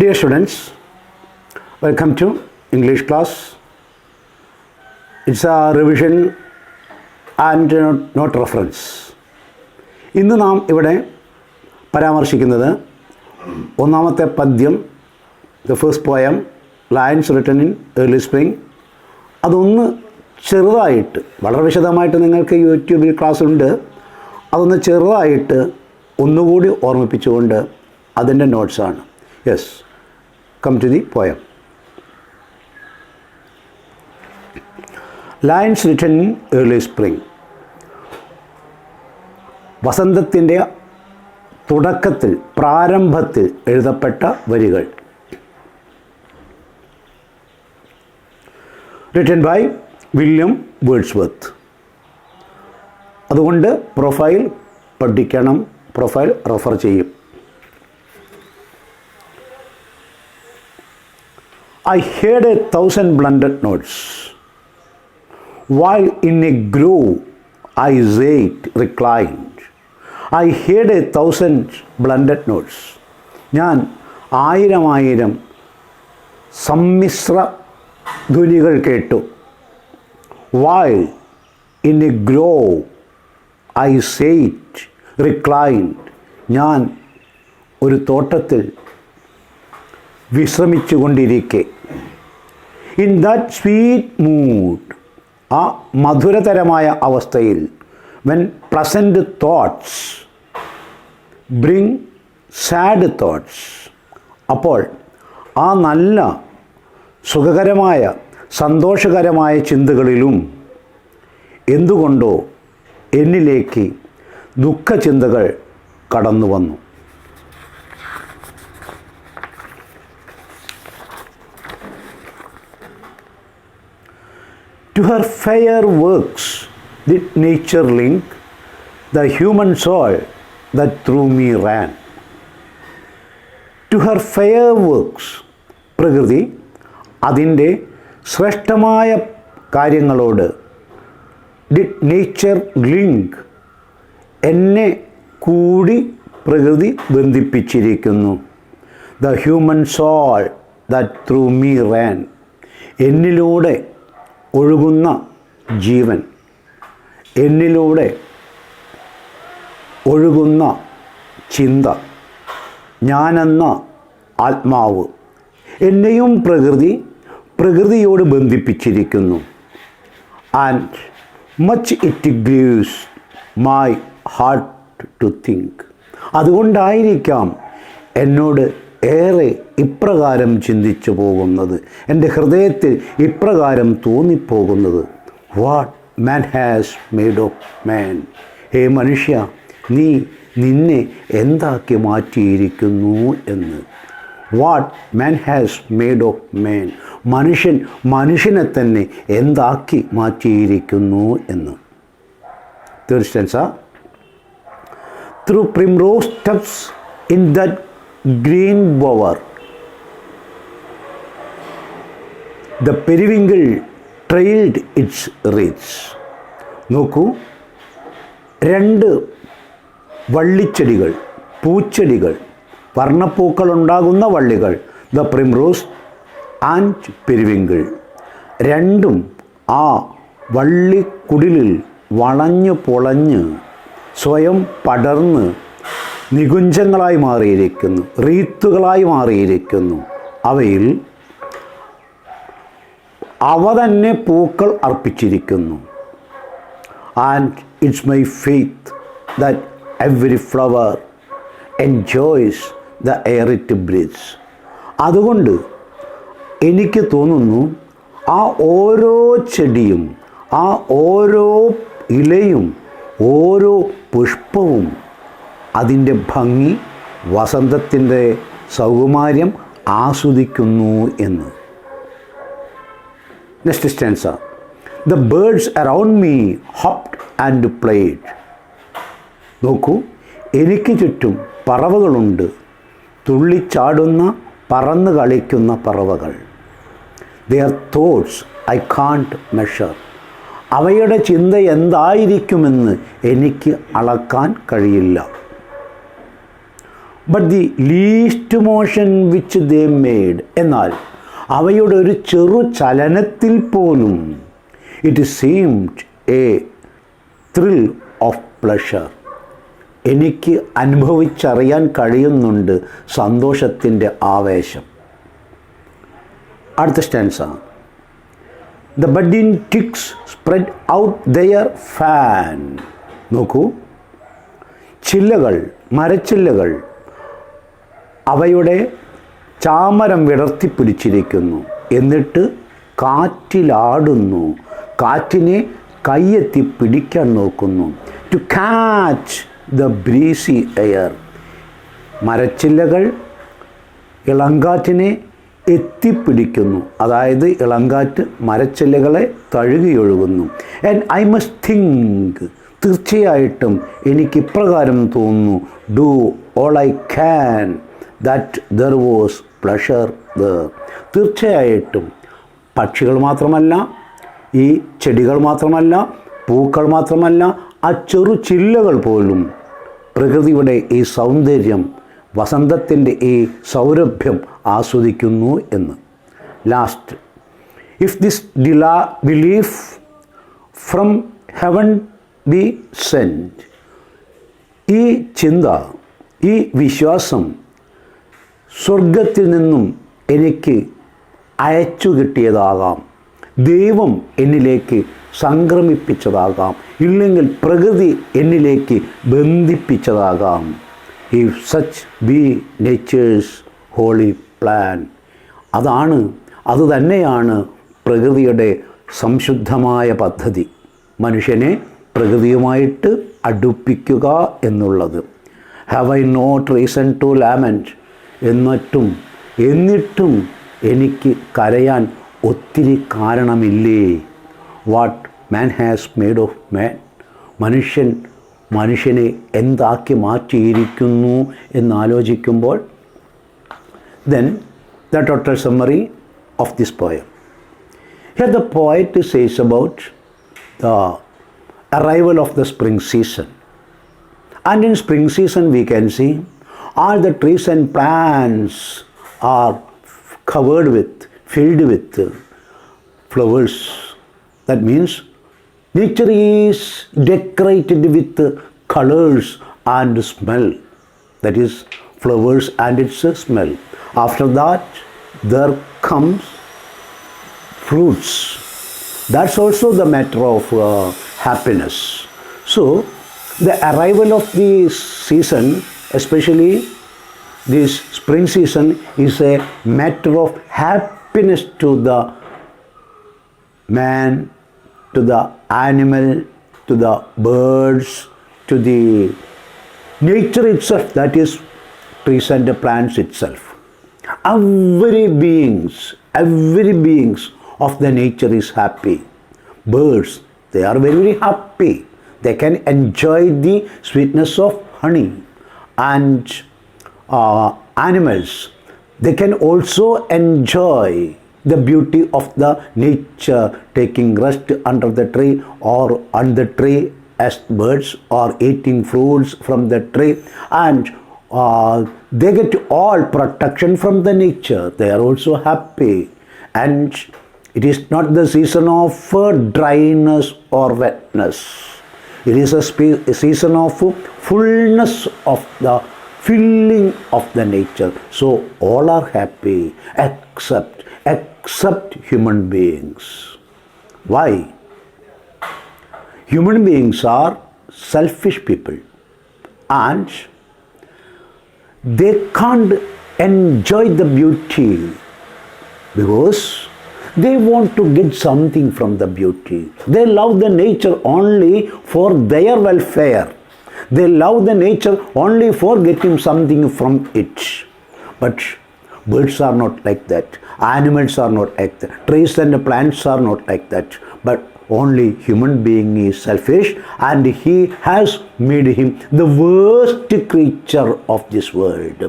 Dear students, welcome to English class. It's a revision and not reference. ഇന്ന് നാം ഇവിടെ പരാമർശിക്കുന്നത് ഒന്നാമത്തെ പദ്യം, the first poem, lions written in early spring. അതൊന്ന് ചെറുതായിട്ട്, വളരെ വിശദമായിട്ട് നിങ്ങൾക്ക് യൂട്യൂബിൽ ക്ലാസ് ഉണ്ട്, അതൊന്ന് ചെറുതായിട്ട് ഒന്നുകൂടി ഓർമ്മിപ്പിച്ചുകൊണ്ട് അതിൻ്റെ നോട്ട്സാണ്. Yes, come to the poem. Lines written in early spring. വസന്തത്തിൻ്റെ തുടക്കത്തിൽ, പ്രാരംഭത്തിൽ എഴുതപ്പെട്ട വരികൾ. Written by William Wordsworth. അതുകൊണ്ട് പ്രൊഫൈൽ പഠിക്കണം, പ്രൊഫൈൽ റെഫർ ചെയ്യും. I heard 1,000 blended notes, while in a grove I sat reclined. I heard 1,000 blended notes. ഞാൻ ആയിരം സമ്മിശ്ര ധ്വനികൾ കേട്ടു. While in a grove I sat reclined. ഞാൻ ഒരു തോട്ടത്തിൽ വിശ്രമിച്ചു കൊണ്ടിരിക്കെ. ഇൻ ദാറ്റ് സ്വീറ്റ് മൂഡ്, ആ മധുരതരമായ അവസ്ഥയിൽ, when pleasant thoughts bring sad thoughts, അപ്പോൾ ആ നല്ല സുഖകരമായ സന്തോഷകരമായ ചിന്തകളിലും എന്തുകൊണ്ടോ എന്നിലേക്ക് ദുഃഖചിന്തകൾ കടന്നു വന്നു. To her fair works did nature link the human soul that through me ran. To her fair works, പ്രകൃതി അതിൻ്റെ ശ്രേഷ്ഠമായ കാര്യങ്ങളോട് did nature link, എന്നെ കൂടി പ്രകൃതി ബന്ധിപ്പിച്ചിരിക്കുന്നു. The human soul that through me ran, എന്നിലൂടെ ഒഴുകുന്ന ജീവൻ, എന്നിലൂടെ ഒഴുകുന്ന ചിന്ത, ഞാനെന്ന ആത്മാവ്, എന്നെയും പ്രകൃതിയോട് ബന്ധിപ്പിച്ചിരിക്കുന്നു. And much it grieves my heart to think, അതുകൊണ്ടായിരിക്കാം എന്നോട് ഏറെ ഇപ്രകാരം ചിന്തിച്ചു പോകുന്നത്, എൻ്റെ ഹൃദയത്തിൽ ഇപ്രകാരം തോന്നിപ്പോകുന്നത്. What man has made of man, ഹേ മനുഷ്യ, നീ നിന്നെ എന്താക്കി മാറ്റിയിരിക്കുന്നു എന്ന്. What man has made of man, മനുഷ്യനെ തന്നെ എന്താക്കി മാറ്റിയിരിക്കുന്നു എന്ന്. Third stanza. Through primrose steps in that green bower, the periwinkle trailed its wreaths. നോക്കൂ, രണ്ട് വള്ളിച്ചെടികൾ, പൂച്ചെടികൾ, വർണ്ണപ്പൂക്കൾ ഉണ്ടാകുന്ന വള്ളികൾ, ദ പ്രിംറോസ് ആൻഡ് പെരിവിങ്കിൾ, രണ്ടും ആ വള്ളിക്കുടിലിൽ വളഞ്ഞു പൊളഞ്ഞ് സ്വയം പടർന്ന് നികുഞ്ചങ്ങളായി മാറിയിരിക്കുന്നു, റീത്തുകളായി മാറിയിരിക്കുന്നു. അവയിൽ അവ തന്നെ പൂക്കൾ അർപ്പിച്ചിരിക്കുന്നു. And it's my faith that every flower enjoys the air it breathes. അതുകൊണ്ട് എനിക്ക് തോന്നുന്നു, ആ ഓരോ ചെടിയും, ആ ഓരോ ഇലയും, ഓരോ പുഷ്പവും അതിൻ്റെ ഭംഗി, വസന്തത്തിൻ്റെ സൗകുമാര്യം ആസ്വദിക്കുന്നു എന്ന്. Next stanza. The birds around me hopped and played. നോക്കൂ, എനിക്ക് ചുറ്റും പറവകളുണ്ട്, തുള്ളിച്ചാടുന്ന, പറന്ന് കളിക്കുന്ന പറവകൾ. Their thoughts I can't measure, അവയുടെ ചിന്ത എന്തായിരിക്കുമെന്ന് എനിക്ക് അളക്കാൻ കഴിയില്ല. But the least motion which they made, എന്നാൽ അവയുടെ ഒരു ചെറു ചലനത്തിൽ പോലും it seemed a thrill of pleasure, എനിക്ക് അനുഭവിച്ചറിയാൻ കഴിയുന്നുണ്ട് സന്തോഷത്തിൻ്റെ ആവേശം. അടുത്ത stanza. The budding twigs spread out their fan. നോക്കൂ, ചില്ലകൾ, മരച്ചില്ലകൾ അവയുടെ ചാമരം വിടർത്തിപ്പിടിച്ചിരിക്കുന്നു, എന്നിട്ട് കാറ്റിലാടുന്നു, കാറ്റിനെ കയ്യെത്തി പിടിക്കാൻ നോക്കുന്നു. To catch the breezy air. മരച്ചില്ലകൾ ഇളങ്കാറ്റിനെ എത്തിപ്പിടിക്കുന്നു, അതായത് ഇളങ്കാറ്റ് മരച്ചില്ലകളെ തഴുകിയൊഴുകുന്നു. ആൻഡ് ഐ മസ്റ്റ് തിങ്ക്, തീർച്ചയായിട്ടും എനിക്ക് ഇപ്രകാരം തോന്നുന്നു, do all I can that there was pleasure there. തീർച്ചയായിട്ടും പക്ഷികൾ മാത്രമല്ല, ഈ ചെടികൾ മാത്രമല്ല, പൂക്കൾ മാത്രമല്ല, ആ ചെറു ചില്ലകൾ പോലും പ്രകൃതിയുടെ ഈ സൗന്ദര്യം, വസന്തത്തിൻ്റെ ഈ സൗരഭ്യം ആസ്വദിക്കുന്നു എന്ന്. Last, if this belief from heaven be send, ഈ ചിന്ത, ഈ വിശ്വാസം സ്വർഗത്തിൽ നിന്നും എനിക്ക് അയച്ചു കിട്ടിയതാകാം, ദൈവം എന്നിലേക്ക് സംക്രമിപ്പിച്ചതാകാം, ഇല്ലെങ്കിൽ പ്രകൃതി എന്നിലേക്ക് ബന്ധിപ്പിച്ചതാകാം. If such be nature's holy plan, അത് തന്നെയാണ് പ്രകൃതിയുടെ സംശുദ്ധമായ പദ്ധതി, മനുഷ്യനെ പ്രകൃതിയുമായിട്ട് അടുപ്പിക്കുക എന്നുള്ളത്. Have I not reason to lament, എന്നിട്ടും എനിക്ക് കരയാൻ ഒത്തിരി കാരണമില്ലേ? What man has made of man, മനുഷ്യനെ എന്താക്കി മാറ്റിയിരിക്കുന്നു എന്നാലോചിക്കുമ്പോൾ, then the total summary of this poem. Here the poet says about the arrival of the spring season. And in spring season we can see all the trees and plants are filled with flowers. That means nature is decorated with colors and smell. That is flowers and its smell. After that there comes fruits. That's also the matter of happiness. So the arrival of the season, especially this spring season, is a matter of happiness to the man, to the animal, to the birds, to the nature itself, that is trees and the plants itself. Every beings of the nature is happy. Birds, they are very, very happy. They can enjoy the sweetness of honey. And animals, they can also enjoy the beauty of the nature, taking rest under the tree or on the tree as birds, or eating fruits from the tree, and they get all protection from the nature. They are also happy. And it is not the season of dryness or wetness. It is a season of fullness of the filling of the nature. So all are happy except human beings. Why? Human beings are selfish people, and they can't enjoy the beauty because they want to get something from the beauty. They love the nature only for their welfare. They love the nature only for getting something from it. But birds are not like that. Animals are not like that. Trees and plants are not like that. But only human being is selfish, and he has made him the worst creature of this world.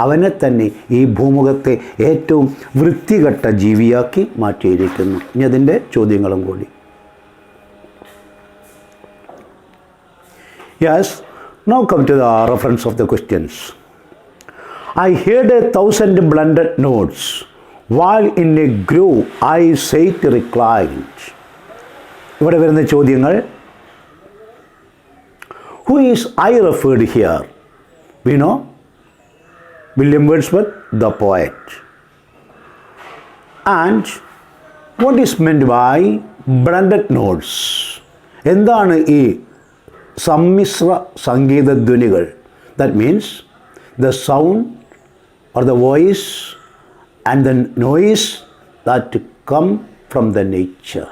അവനെ തന്നെ ഈ ഭൂമുഖത്തെ ഏറ്റവും വൃത്തികെട്ട ജീവിയാക്കി മാറ്റിയിരിക്കുന്നു. ഇനി അതിൻ്റെ ചോദ്യങ്ങളും കൂടി. Yes, now come to the reference of the questions. I heard 1,000 blended notes, while in a grove I sat reclined. ഇവിടെ വരുന്ന ചോദ്യങ്ങൾ. Who is I referred here? We know William Wordsworth, the poet. And what is meant by blended notes? എന്താണ് ഈ സമ്മിശ്ര സംഗീതധ്വനികൾ? That means the sound or the voice and the noise that come from the nature.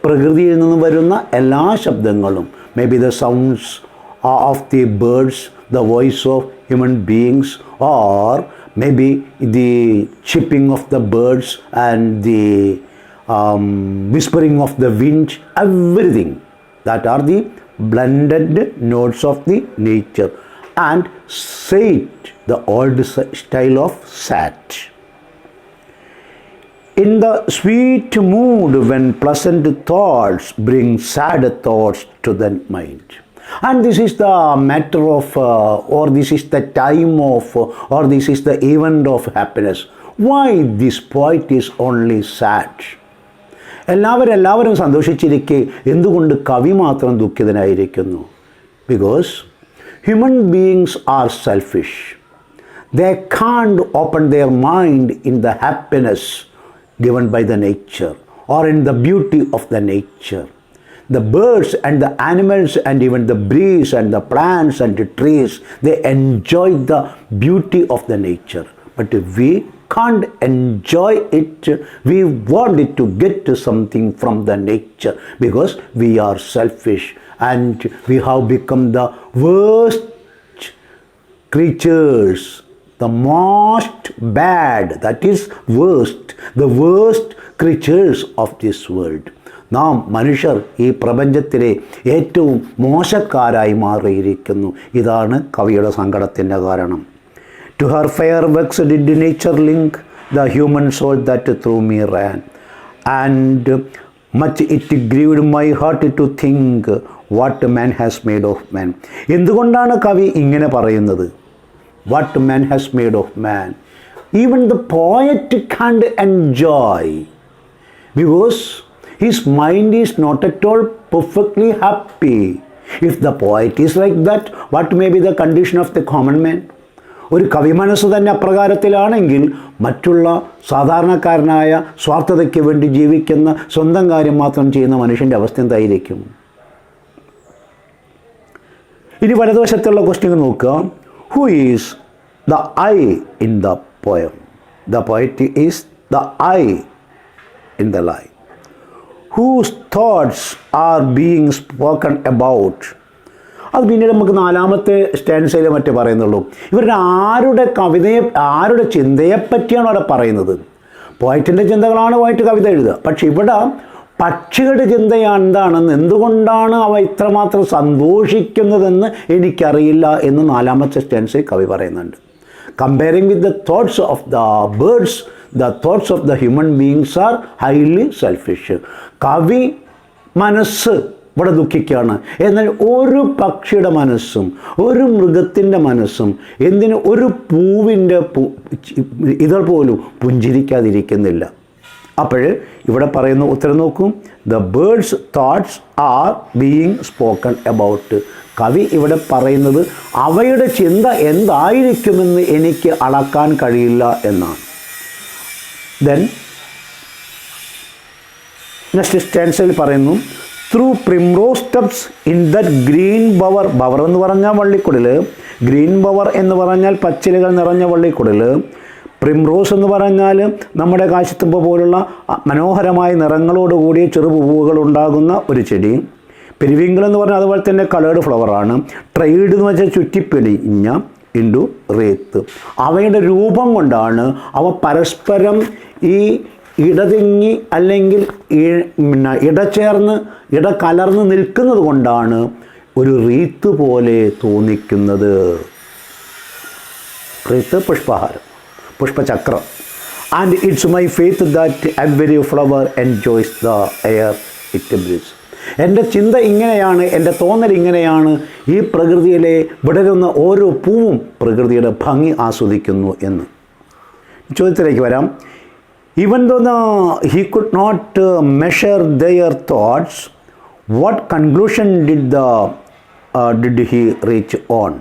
പ്രകൃതിയിൽ നിന്ന് വരുന്ന എല്ലാ ശബ്ദങ്ങളും, may be the sounds of the birds, the voice of human beings, or maybe the chirping of the birds and the whispering of the wind, everything that are the blended notes of the nature. And sat, the old style of sat. In the sweet mood when pleasant thoughts bring sad thoughts to the mind. And this is the matter of, or this is the time of, or this is the event of happiness. Why this poet is only sad? എല്ലാവരും സന്തോഷിച്ചിരിക്കെ എന്തുകൊണ്ട് കവി മാത്രം ദുഃഖിതനായിരിക്കുന്നു? Because human beings are selfish. They can't open their mind in the happiness given by the nature or in the beauty of the nature. The birds and the animals and even the breeze and the plants and the trees, they enjoy the beauty of the nature. But we can't enjoy it. We want it to get something from the nature because we are selfish and we have become the worst creatures, the most bad, that is worst, the worst creatures of this world. നാം മനുഷ്യർ ഈ പ്രപഞ്ചത്തിലെ ഏറ്റവും മോശക്കാരായി മാറിയിരിക്കുന്നു. ഇതാണ് കവിയുടെ സങ്കടത്തിൻ്റെ കാരണം. To her fair works did nature link the human soul that through me ran, and much it grieved my heart to think what man has made of man. എന്തുകൊണ്ടാണ് കവി ഇങ്ങനെ പറയുന്നത്? What man has made of man. Even the poet can't enjoy because his mind is not at all perfectly happy. If the poet is like that, what may be the condition of the common man? ഒരു കവി മനസ്സ് തന്നെ അപ്രകാരത്തിലാണെങ്കിൽ മറ്റുള്ള സാധാരണക്കാരനായ സ്വാർത്ഥതയ്ക്ക് വേണ്ടി ജീവിക്കുന്ന സ്വന്തം കാര്യം മാത്രം ചെയ്യുന്ന മനുഷ്യൻ്റെ അവസ്ഥ എന്തായിരിക്കും? ഇനി വലതുവശത്തുള്ള ക്വസ്റ്റ്യൻ നോക്കുക. Who is the I in the poem? The poet is the I in the line. Whose thoughts are being spoken about? അത് പിന്നീട് നമുക്ക് നാലാമത്തെ സ്റ്റാൻസയിൽ മറ്റേ പറയുന്നുള്ളൂ. ഇവരുടെ ആരുടെ ചിന്തയെപ്പറ്റിയാണ് അവിടെ പറയുന്നത്? പോയറ്റിൻ്റെ ചിന്തകളാണ് പോയറ്റ് കവിത എഴുതുക. പക്ഷെ ഇവിടെ പക്ഷികളുടെ ചിന്ത എന്താണെന്ന്, എന്തുകൊണ്ടാണ് അവ ഇത്രമാത്രം സന്തോഷിക്കുന്നതെന്ന് എനിക്കറിയില്ല എന്ന് നാലാമത്തെ സ്റ്റാൻസിൽ കവി പറയുന്നുണ്ട്. Comparing with the thoughts of the birds, the thoughts of the human beings are highly selfish. കവി മനസ്സ് ഇവിടെ ദുഃഖിക്കുകയാണ്. എന്നാൽ ഒരു പക്ഷിയുടെ മനസ്സും ഒരു മൃഗത്തിൻ്റെ മനസ്സും എന്തിന് ഒരു പൂവിൻ്റെ ഇതൾ പോലും പുഞ്ചിരിക്കാതിരിക്കുന്നില്ല. അപ്പോൾ ഇവിടെ പറയുന്ന ഉത്തരം നോക്കൂ. The birds' thoughts are being spoken about. കവി ഇവിടെ പറയുന്നത് അവയുടെ ചിന്ത എന്തായിരിക്കുമെന്ന് എനിക്ക് അളക്കാൻ കഴിയില്ല എന്നാണ്. Then നെക്സ്റ്റ് സ്റ്റാൻസിൽ പറയുന്നു, through primrose steps in that green bowel. Bowel എന്ന് പറഞ്ഞാൽ വള്ളിക്കുടൽ, ഗ്രീൻ ബവർ എന്ന് പറഞ്ഞാൽ പച്ചിലകൾ നിറഞ്ഞ വള്ളിക്കുടൽ, പ്രിംറോസ് എന്ന് പറഞ്ഞാൽ നമ്മുടെ കാശിത്തുമ്പ പോലുള്ള മനോഹരമായ നിറങ്ങളോടുകൂടിയ ചെറുപൂവുകൾ ഉണ്ടാകുന്ന ഒരു ചെടി. പെരിവിങ്കിൾ എന്ന് പറഞ്ഞാൽ അതുപോലെ തന്നെ കളേർഡ് ഫ്ലവറാണ്. ട്രൈഡ് എന്ന് വെച്ചാൽ ചുറ്റിപ്പിടിഞ്ഞ ഇൻഡു റേത്ത്. അവയുടെ രൂപം കൊണ്ടാണ് അവ പരസ്പരം ഈ ഇടതിങ്ങി അല്ലെങ്കിൽ ഇടകലർന്ന് നിൽക്കുന്നത് കൊണ്ടാണ് ഒരു റീത്ത് പോലെ തോന്നിക്കുന്നത്. റീത്ത് പുഷ്പഹാരം, പുഷ്പചക്രം. And it's my faith that every flower enjoys the air it breathes. എൻ്റെ ചിന്ത ഇങ്ങനെയാണ്, എൻ്റെ തോന്നൽ ഇങ്ങനെയാണ്, ഈ പ്രകൃതിയിലെ വിടരുന്ന ഓരോ പൂവും പ്രകൃതിയുടെ ഭംഗി ആസ്വദിക്കുന്നു എന്ന്. ചോദ്യത്തിലേക്ക് വരാം. Even though he could not measure their thoughts, what conclusion did he reach on?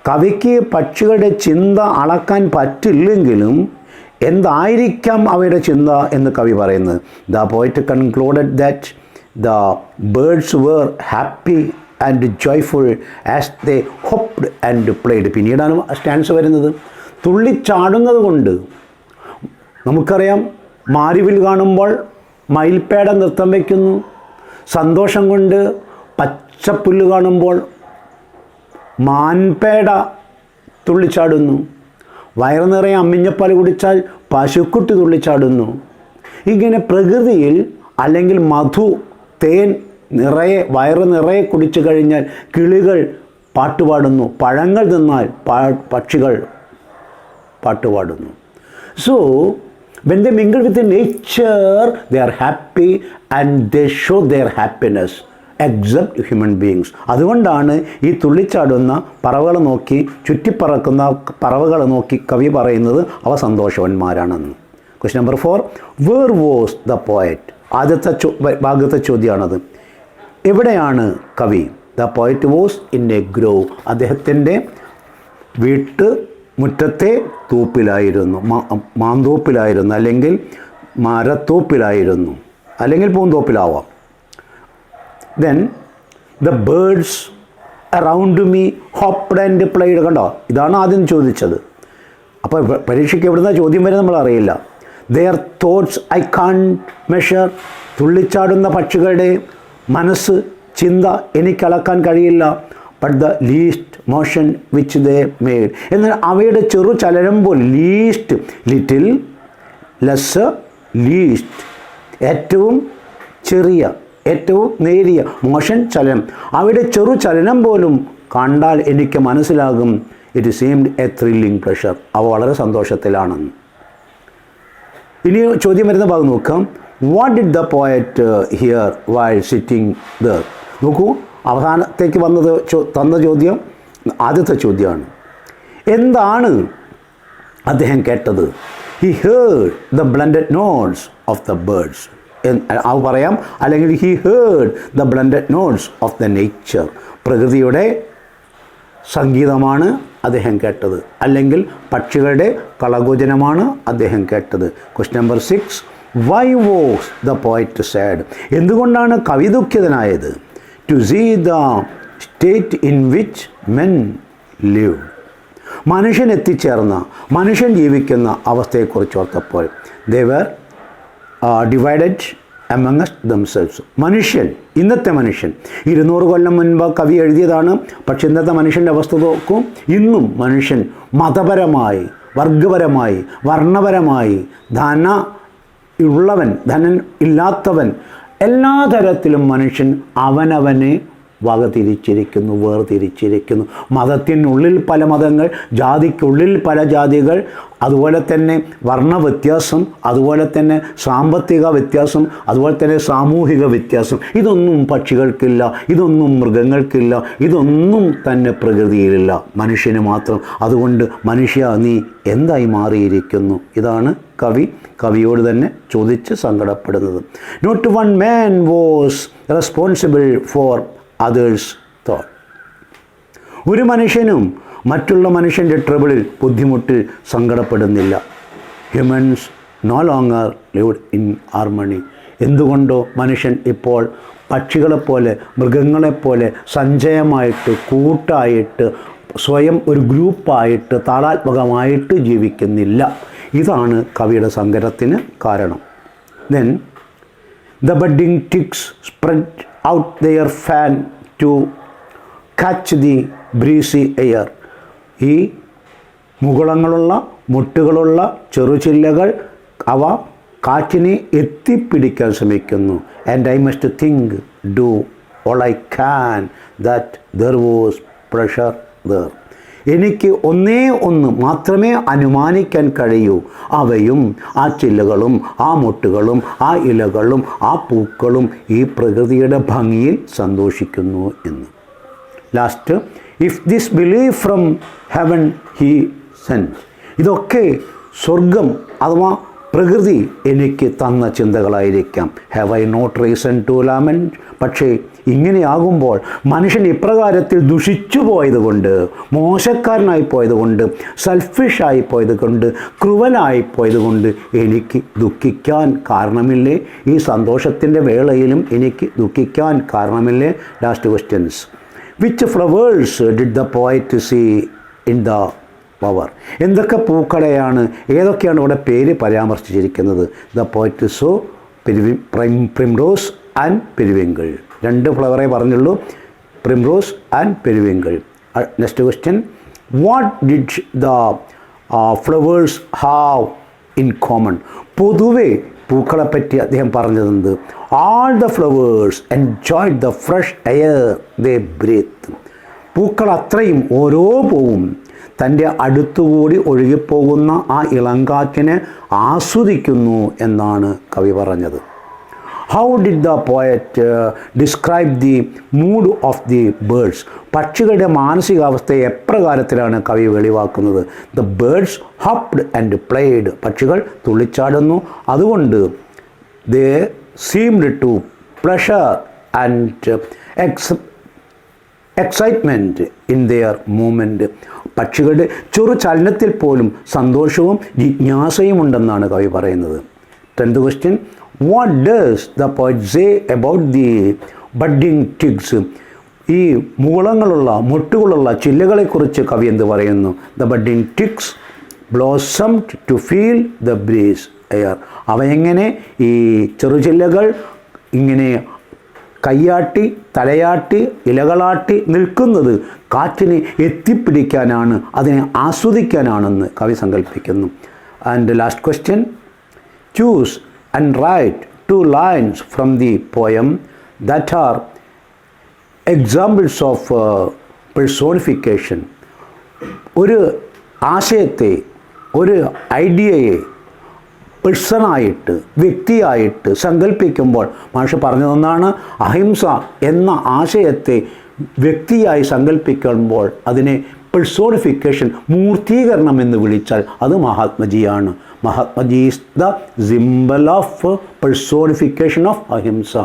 കവിക്ക് പക്ഷികളുടെ ചിന്ത അളക്കാൻ പറ്റില്ലെങ്കിലും എന്തായിരിക്കാം അവയുടെ ചിന്ത എന്ന് കവി പറയുന്നത്. The poet concluded that the birds were happy and joyful as they hopped and played. പിന്നീടാണ് സ്റ്റാൻസ് വരുന്നത്. തുള്ളിച്ചാടുന്നത് കൊണ്ട് നമുക്കറിയാം, മാരിവിൽ കാണുമ്പോൾ മയിൽപ്പേട നൃത്തം വയ്ക്കുന്നു. സന്തോഷം കൊണ്ട് പച്ചപ്പുല്ല് കാണുമ്പോൾ മാൻപേട തുള്ളിച്ചാടുന്നു. വയറു നിറയെ അമ്മിഞ്ഞപ്പാൽ കുടിച്ചാൽ പശുക്കുട്ടി തുള്ളിച്ചാടുന്നു. ഇങ്ങനെ പ്രകൃതിയിൽ അല്ലെങ്കിൽ മധു, തേൻ നിറയെ വയറ് നിറയെ കുടിച്ചു കഴിഞ്ഞാൽ കിളികൾ പാട്ടുപാടുന്നു. പഴങ്ങൾ തിന്നാൽ പക്ഷികൾ പാട്ടുപാടുന്നു. So when they mingle with the nature, they are happy and they show their happiness, except human beings. അതുകൊണ്ടാണ് ഈ തുള്ളിച്ചാടുന്ന പറവകളെ നോക്കി, ചുറ്റിപ്പറക്കുന്ന പറവകളെ നോക്കി കവി പറയുന്നത് അവ സന്തോഷവാന്മാരാണെന്ന്. Question number 4, where was the poet? ആദ്യത്തെ ഭാഗത്തെ ചോദ്യമാണത്. എവിടെയാണ് കവി? The poet was in a grove. അദ്ദേഹത്തിൻ്റെ മുറ്റത്തെ തൂപ്പിലായിരുന്നു, മാന്തോപ്പിലായിരുന്നു, അല്ലെങ്കിൽ മരത്തോപ്പിലായിരുന്നു, അല്ലെങ്കിൽ പൂന്തോപ്പിലാവാം. Then the birds around me hopped and played. കണ്ടോ, ഇതാണ് ആദ്യം ചോദിച്ചത്. അപ്പോൾ പരീക്ഷയ്ക്ക് എവിടുന്ന ചോദ്യം വരെ നമ്മൾ അറിയില്ല. Their thoughts I can't measure. തുള്ളിച്ചാടുന്ന പക്ഷികളുടെ മനസ്സ്, ചിന്ത എനിക്കളക്കാൻ കഴിയില്ല. But the least motion which they made. എന്നാൽ അവയുടെ ചെറു ചലനം പോലും, ലീസ്റ്റ്, ലിറ്റിൽ, ലെസ്, ലീസ്റ്റ്, ഏറ്റവും ചെറിയ, ഏറ്റവും നേരിയ, മോഷൻ, ചലനം, അവയുടെ ചെറു ചലനം പോലും കണ്ടാൽ എനിക്ക് മനസ്സിലാകും it seemed A thrilling pleasure. അവ വളരെ സന്തോഷത്തിലാണെന്ന്. ഇനി ചോദ്യം വരുന്ന ഭാഗം നോക്കാം. What did the poet here while sitting there? നോക്കൂ, അവസാനത്തേക്ക് തന്ന ചോദ്യം ആദ്യത്തെ ചോദ്യമാണ്. എന്താണ് അദ്ദേഹം കേട്ടത്? He heard the blended notes of the birds. അത് പറയാം, അല്ലെങ്കിൽ he heard the blended notes of the nature. പ്രകൃതിയുടെ സംഗീതമാണ് അദ്ദേഹം കേട്ടത്, അല്ലെങ്കിൽ പക്ഷികളുടെ കളകൂജനമാണ് അദ്ദേഹം കേട്ടത്. Question number 6, why was the poet sad? എന്തുകൊണ്ടാണ് കവി ദുഃഖിതനായത്? To see the state in which men live. മനുഷ്യൻ എത്തിച്ചേർന്ന, മനുഷ്യൻ ജീവിക്കുന്ന അവസ്ഥയെക്കുറിച്ച് ഓർത്തപ്പോൾ ദേ വർ ഡിവൈഡഡ് അമംഗസ്റ്റ് ദംസെൽസ്. മനുഷ്യൻ, ഇന്നത്തെ മനുഷ്യൻ 200 കൊല്ലം മുൻപ് കവി എഴുതിയതാണ്. പക്ഷെ ഇന്നത്തെ മനുഷ്യൻ്റെ അവസ്ഥ നോക്കും. ഇന്നും മനുഷ്യൻ മതപരമായി, വർഗപരമായി, വർണ്ണപരമായി, ഉള്ളവൻ, ധനൻ ഇല്ലാത്തവൻ, എല്ലാ തരത്തിലും മനുഷ്യൻ അവനവനെ വകതിരിച്ചിരിക്കുന്നു, വേർതിരിച്ചിരിക്കുന്നു. മതത്തിനുള്ളിൽ പല മതങ്ങൾ, ജാതിക്കുള്ളിൽ പല ജാതികൾ, അതുപോലെ തന്നെ വർണ്ണ വ്യത്യാസം, അതുപോലെ തന്നെ സാമ്പത്തിക വ്യത്യാസം, അതുപോലെ തന്നെ സാമൂഹിക വ്യത്യാസം. ഇതൊന്നും പക്ഷികൾക്കില്ല, ഇതൊന്നും മൃഗങ്ങൾക്കില്ല, ഇതൊന്നും തന്നെ പ്രകൃതിയിലില്ല, മനുഷ്യന് മാത്രം. അതുകൊണ്ട് മനുഷ്യ, നീ എന്തായി മാറിയിരിക്കുന്നു? ഇതാണ് കവിയോട് തന്നെ ചോദിച്ച് സങ്കടപ്പെടുന്നത്. Not one man was responsible for others thought. ഒരു മനുഷ്യനും മറ്റുള്ള മനുഷ്യൻ്റെ ട്രബിളിൽ, ബുദ്ധിമുട്ടിൽ സങ്കടപ്പെടുന്നില്ല. Humans no longer lived in harmony. എന്തുകൊണ്ടോ മനുഷ്യൻ ഇപ്പോൾ പക്ഷികളെപ്പോലെ, മൃഗങ്ങളെപ്പോലെ സഞ്ചയമായിട്ട്, കൂട്ടായിട്ട്, സ്വയം ഒരു ഗ്രൂപ്പായിട്ട്, താളാത്മകമായിട്ട് ജീവിക്കുന്നില്ല. ഇതാണ് കവിയുടെ സങ്കടത്തിന് കാരണം. Then the budding twigs spread out their fan to catch the breezy air. ഈ മുകുളങ്ങളുള്ള, മുട്ടുകളുള്ള ചെറുചില്ലകൾ അവ കാറ്റിനെ എത്തിപ്പിടിക്കാൻ ശ്രമിക്കുന്നു. And I must think, do all I can, that there was pressure there. എനിക്ക് ഒന്നേ ഒന്ന് മാത്രമേ അനുമാനിക്കാൻ കഴിയൂ. അവയും ആ ചില്ലകളും ആ മൊട്ടുകളും ആ ഇലകളും ആ പൂക്കളും ഈ പ്രകൃതിയുടെ ഭംഗിയിൽ സന്തോഷിക്കുന്നു എന്ന്. Last, if this believe from heaven he send. ഇതൊക്കെ സ്വർഗം അഥവാ പ്രകൃതി എനിക്ക് തന്ന ചിന്തകളായിരിക്കാം. Have I not reason to lament. പക്ഷേ ഇങ്ങനെയാകുമ്പോൾ മനുഷ്യൻ ഇപ്രകാരത്തിൽ ദുഷിച്ചു പോയതുകൊണ്ട്, മോശക്കാരനായി പോയതുകൊണ്ട്, സെൽഫിഷായി പോയതുകൊണ്ട്, ക്രൂവലായി പോയതുകൊണ്ട് എനിക്ക് ദുഃഖിക്കാൻ കാരണമില്ലേ? ഈ സന്തോഷത്തിൻ്റെ വേളയിലും എനിക്ക് ദുഃഖിക്കാൻ കാരണമില്ലേ? Last questions. Which flowers did the poet see in the power? എന്തൊക്കെ പൂക്കളെയാണ്, ഏതൊക്കെയാണ് ഇവിടെ പേര് പരാമർശിച്ചിരിക്കുന്നത്? The poet saw primrose and periwinkle. 2 ഫ്ലവറേ പറഞ്ഞുള്ളൂ, primrose and periwinkle. Next question, what did the flowers have in common? പൊതുവെ പൂക്കളെപ്പറ്റി അദ്ദേഹം പറഞ്ഞതെന്ത്? All the flowers enjoyed the fresh air they breathe. പൂക്കൾ അത്രയും ഓരോ പൂവും തൻ്റെ അടുത്തുകൂടി ഒഴുകിപ്പോകുന്ന ആ ഇളങ്കാറ്റിനെ ആസ്വദിക്കുന്നു എന്നാണ് കവി പറഞ്ഞത്. How did the poet describe the mood of the birds? പക്ഷികളുടെ മാനസികാവസ്ഥയെ എപ്രകാരത്തിലാണ് കവി വെളിവാക്കുന്നത്? The birds hopped and played. പക്ഷികൾ തുള്ളിച്ചാടുന്നു, അതുകൊണ്ട് they seemed to pleasure and excitement in their movement. പക്ഷികളുടെ ചെറു ചലനത്തിൽ പോലും സന്തോഷവും ജിജ്ഞാസയും ഉണ്ടെന്നാണ് കവി പറയുന്നത്. 10th question, what does the poet say about the budding twigs? ഈ മുകുളങ്ങളുള്ള മൊട്ടുകളുള്ള ചില്ലകളെക്കുറിച്ച് കവി എന്ത് പറയുന്നു? The budding twigs blossomed to feel the breeze air. അവയെങ്ങനെ ഈ ചെറുചില്ലകൾ ഇങ്ങനെ കയ്യാട്ടി തലയാട്ടി ഇലകളാട്ടി നിൽക്കുന്നത് കാറ്റിനെ എത്തിപ്പിടിക്കാനാണ്, അതിനെ ആസ്വദിക്കാനാണെന്ന് കവി സങ്കല്പിക്കുന്നു. And last question, choose and write 2 lines from the poem that are examples of personification. ഒരു ആശയത്തെ, ഒരു ഐഡിയയെ പേഴ്സണായിട്ട്, വ്യക്തിയായിട്ട് സങ്കല്പിക്കുമ്പോൾ മാഷ് പറഞ്ഞതൊന്നാണ്, അഹിംസ എന്ന ആശയത്തെ വ്യക്തിയായി സങ്കല്പിക്കുമ്പോൾ അതിനെ പേഴ്സോണിഫിക്കേഷൻ, മൂർത്തീകരണം എന്ന് വിളിച്ചാൽ അത് മഹാത്മജിയാണ്. Mahatmaji is the symbol of personification of ahimsa.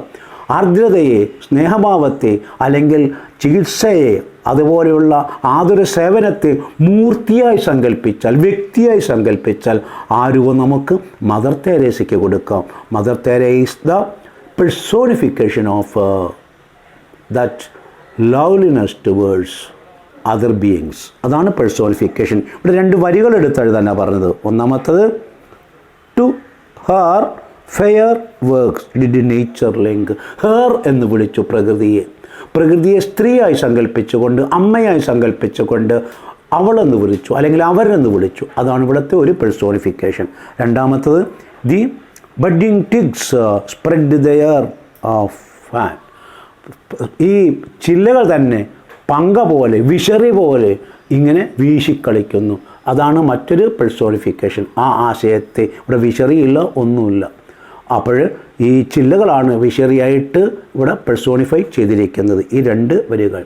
ആർദ്രതയെ, സ്നേഹഭാവത്തെ അല്ലെങ്കിൽ ചികിത്സയെ, അതുപോലെയുള്ള ആതുര സേവനത്തെ മൂർത്തിയായി സങ്കല്പിച്ചാൽ, വ്യക്തിയായി സങ്കല്പിച്ചാൽ ആ രൂപം നമുക്ക് മദർ തെരേസയ്ക്ക് കൊടുക്കാം. Mother Teresa is the personification of that loveliness towards other beings. അതാണ് പേഴ്സോണിഫിക്കേഷൻ. ഇവിടെ 2 വരികൾ എടുത്തെഴുതാനാണ് പറഞ്ഞത്. ഒന്നാമത്തത്, to her fair works did nature link. Her എന്ന് വിളിച്ചു പ്രകൃതിയെ. പ്രകൃതിയെ സ്ത്രീയായി സങ്കല്പിച്ചുകൊണ്ട്, അമ്മയായി സങ്കല്പിച്ചുകൊണ്ട് അവളെന്ന് വിളിച്ചു, അല്ലെങ്കിൽ അവരെന്ന് വിളിച്ചു. അതാണ് ഇവിടുത്തെ ഒരു പേഴ്സോണിഫിക്കേഷൻ. രണ്ടാമത്തത്, the budding twigs spread their fan. ഈ ചില്ലകൾ തന്നെ പങ്ക പോലെ, വിശറി പോലെ ഇങ്ങനെ വീശിക്കളിക്കുന്നു. അതാണ് മറ്റൊരു പേഴ്സോണിഫിക്കേഷൻ. ആ ആശയത്തെ, ഇവിടെ വിശറിയില്ല, ഒന്നുമില്ല. അപ്പോൾ ഈ ചില്ലകളാണ് വിശറിയായിട്ട് ഇവിടെ പേഴ്സോണിഫൈ ചെയ്തിരിക്കുന്നത്, ഈ 2 വരികൾ.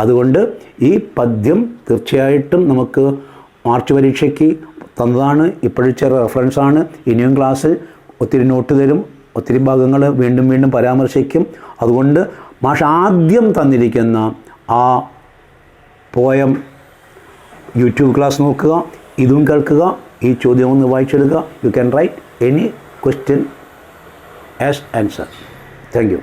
അതുകൊണ്ട് ഈ പദ്യം തീർച്ചയായിട്ടും നമുക്ക് മാർച്ച് പരീക്ഷയ്ക്ക് തന്നതാണ്. ഇപ്പോഴും ചെറിയ റെഫറൻസാണ്. ഇനിയും ക്ലാസ്സിൽ ഒത്തിരി നോട്ട് തരും, ഒത്തിരി ഭാഗങ്ങൾ വീണ്ടും വീണ്ടും പരാമർശിക്കും. അതുകൊണ്ട് മാഷ് ആദ്യം തന്നിരിക്കുന്ന ആ പോയം യൂട്യൂബ് ക്ലാസ് നോക്കുക, ഇതും കേൾക്കുക, ഈ ചോദ്യം ഒന്ന് വായിച്ചെടുക്കുക. You can write any question as answer. Thank you.